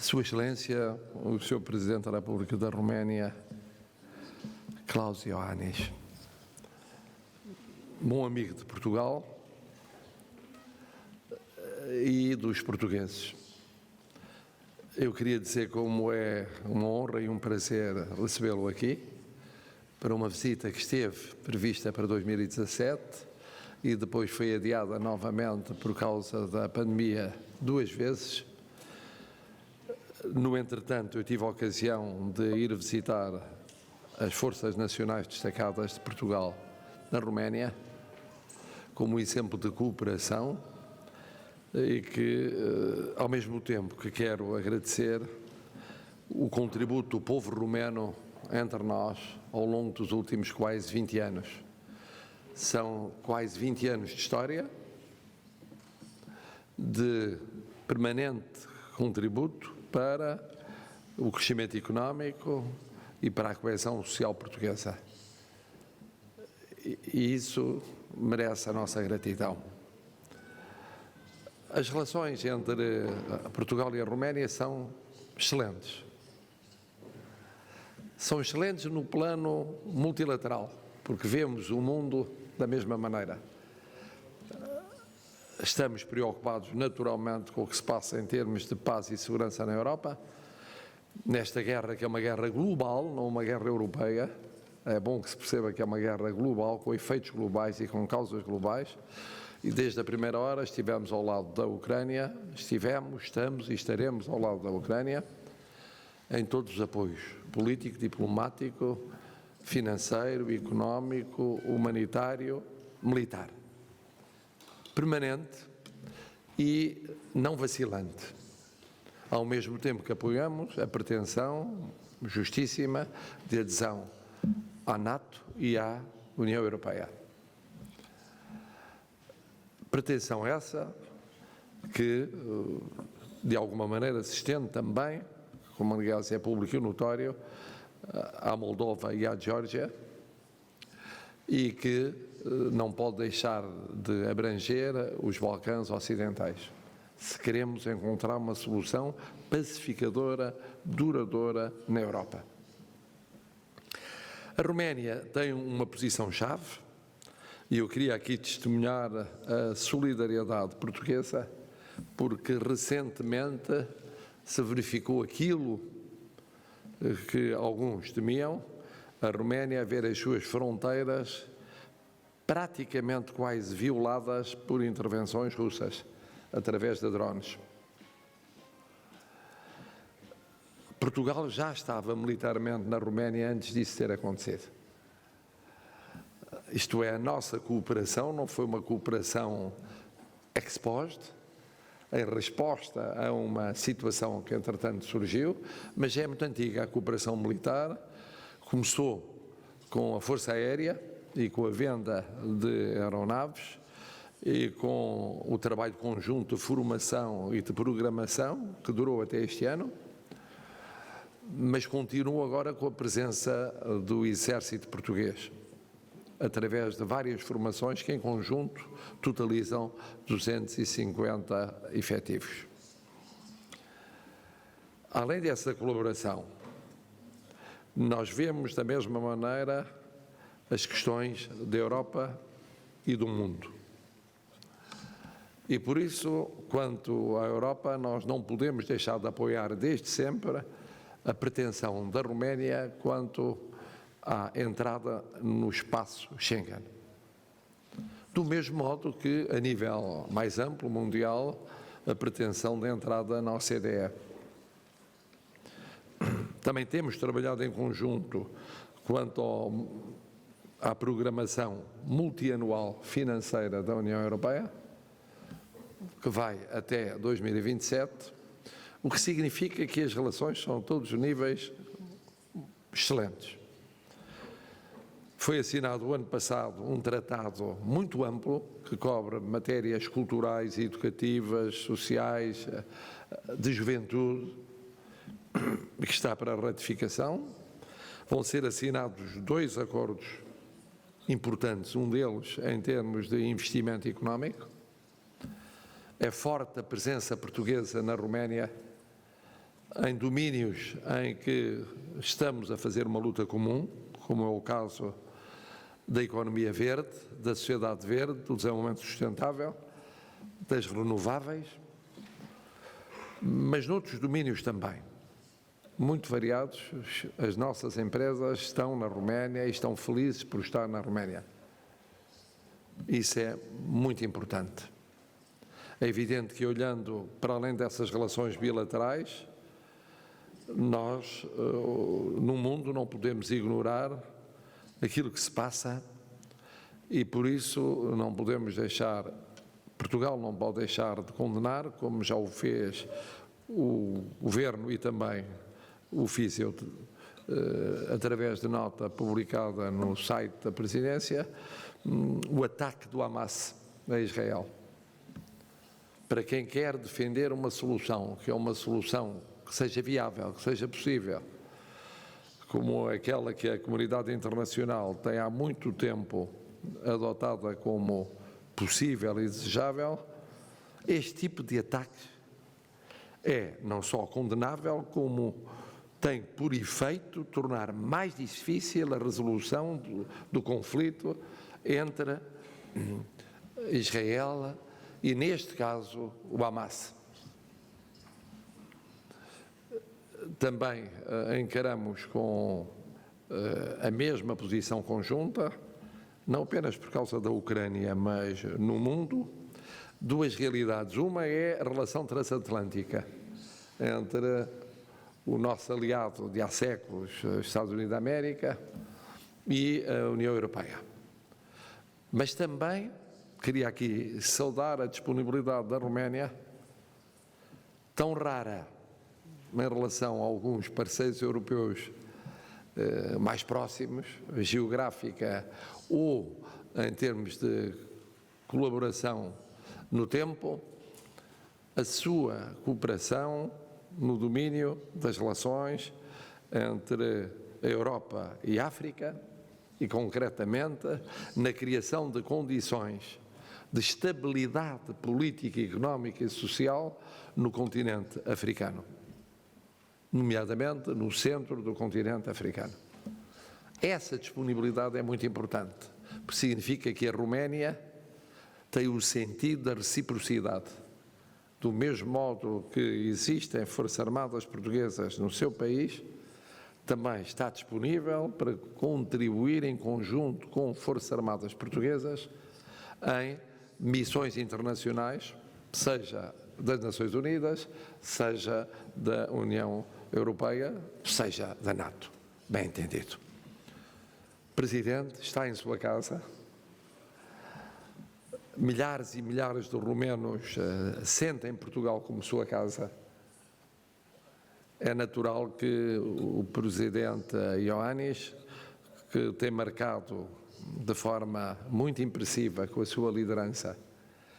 Sua Excelência, o Sr. Presidente da República da Roménia, Klaus Iohannis, bom amigo de Portugal e dos portugueses. Eu queria dizer como é uma honra e um prazer recebê-lo aqui para uma visita que esteve prevista para 2017 e depois foi adiada novamente por causa da pandemia 2 vezes. No entretanto, eu tive a ocasião de ir visitar as Forças Nacionais Destacadas de Portugal na Roménia, como exemplo de cooperação, e que, ao mesmo tempo que quero agradecer o contributo do povo romeno entre nós ao longo dos últimos quase 20 anos. São quase 20 anos de história, de permanente contributo para o crescimento económico e para a coesão social portuguesa. E isso merece a nossa gratidão. As relações entre Portugal e a Roménia são excelentes. São excelentes no plano multilateral, porque vemos o mundo da mesma maneira. Estamos preocupados naturalmente com o que se passa em termos de paz e segurança na Europa, nesta guerra que é uma guerra global, não uma guerra europeia. É bom que se perceba que é uma guerra global, com efeitos globais e com causas globais, e desde a primeira hora estivemos ao lado da Ucrânia, estamos e estaremos ao lado da Ucrânia em todos os apoios, político, diplomático, financeiro, económico, humanitário, militar, permanente e não vacilante, ao mesmo tempo que apoiamos a pretensão justíssima de adesão à NATO e à União Europeia. Pretensão essa que, de alguma maneira, se estende também, como aliás é público e notório, à Moldova e à Geórgia, e que não pode deixar de abranger os Balcãs Ocidentais, se queremos encontrar uma solução pacificadora, duradoura na Europa. A Roménia tem uma posição-chave e eu queria aqui testemunhar a solidariedade portuguesa, porque recentemente se verificou aquilo que alguns temiam, a Roménia ver as suas fronteiras praticamente quase violadas por intervenções russas, através de drones. Portugal já estava militarmente na Roménia antes disso ter acontecido. Isto é, a nossa cooperação não foi uma cooperação ex post, em resposta a uma situação que entretanto surgiu, mas já é muito antiga a cooperação militar. Começou com a Força Aérea e com a venda de aeronaves e com o trabalho conjunto de formação e de programação que durou até este ano, mas continua agora com a presença do Exército Português, através de várias formações que em conjunto totalizam 250 efetivos. Além dessa colaboração, nós vemos da mesma maneira as questões da Europa e do mundo. E por isso, quanto à Europa, nós não podemos deixar de apoiar desde sempre a pretensão da Roménia quanto à entrada no espaço Schengen. Do mesmo modo que, a nível mais amplo, mundial, a pretensão de entrada na OCDE. Também temos trabalhado em conjunto quanto à programação multianual financeira da União Europeia, que vai até 2027, o que significa que as relações são a todos os níveis excelentes. Foi assinado o ano passado um tratado muito amplo que cobre matérias culturais, educativas, sociais, de juventude, que está para ratificação. Vão ser assinados 2 acordos importantes, um deles em termos de investimento económico. É forte a presença portuguesa na Roménia em domínios em que estamos a fazer uma luta comum, como é o caso da economia verde, da sociedade verde, do desenvolvimento sustentável, das renováveis, mas noutros domínios também, muito variados. As nossas empresas estão na Roménia e estão felizes por estar na Roménia. Isso é muito importante. É evidente que, olhando para além dessas relações bilaterais, nós, no mundo, não podemos ignorar aquilo que se passa e, por isso, não podemos deixar, Portugal não pode deixar de condenar, como já o fez o Governo e também o fiz eu, através de nota publicada no site da Presidência, o ataque do Hamas a Israel. Para quem quer defender uma solução, que é uma solução que seja viável, que seja possível, como aquela que a comunidade internacional tem há muito tempo adotada como possível e desejável, este tipo de ataque é não só condenável, como tem por efeito tornar mais difícil a resolução do conflito entre Israel e, neste caso, o Hamas. Também encaramos com a mesma posição conjunta, não apenas por causa da Ucrânia, mas no mundo, duas realidades. Uma é a relação transatlântica entre o nosso aliado de há séculos, os Estados Unidos da América, e a União Europeia. Mas também queria aqui saudar a disponibilidade da Roménia, tão rara em relação a alguns parceiros europeus mais próximos, geográfica ou em termos de colaboração no tempo, a sua cooperação no domínio das relações entre a Europa e a África e, concretamente, na criação de condições de estabilidade política, económica e social no continente africano, nomeadamente no centro do continente africano. Essa disponibilidade é muito importante, porque significa que a Roménia tem o sentido da reciprocidade. Do mesmo modo que existem Forças Armadas Portuguesas no seu país, também está disponível para contribuir em conjunto com Forças Armadas Portuguesas em missões internacionais, seja das Nações Unidas, seja da União Europeia, seja da NATO. Bem entendido. Presidente, está em sua casa. Milhares e milhares de romenos sentem Portugal como sua casa. É natural que o Presidente Ioannis, que tem marcado de forma muito impressiva com a sua liderança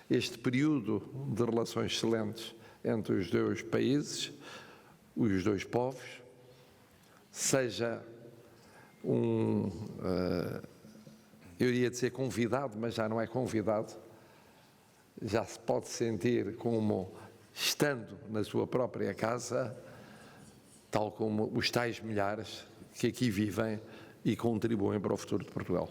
este período de relações excelentes entre os dois países, os dois povos, seja eu iria dizer convidado, mas já não é convidado, já se pode sentir como estando na sua própria casa, tal como os tais milhares que aqui vivem e contribuem para o futuro de Portugal.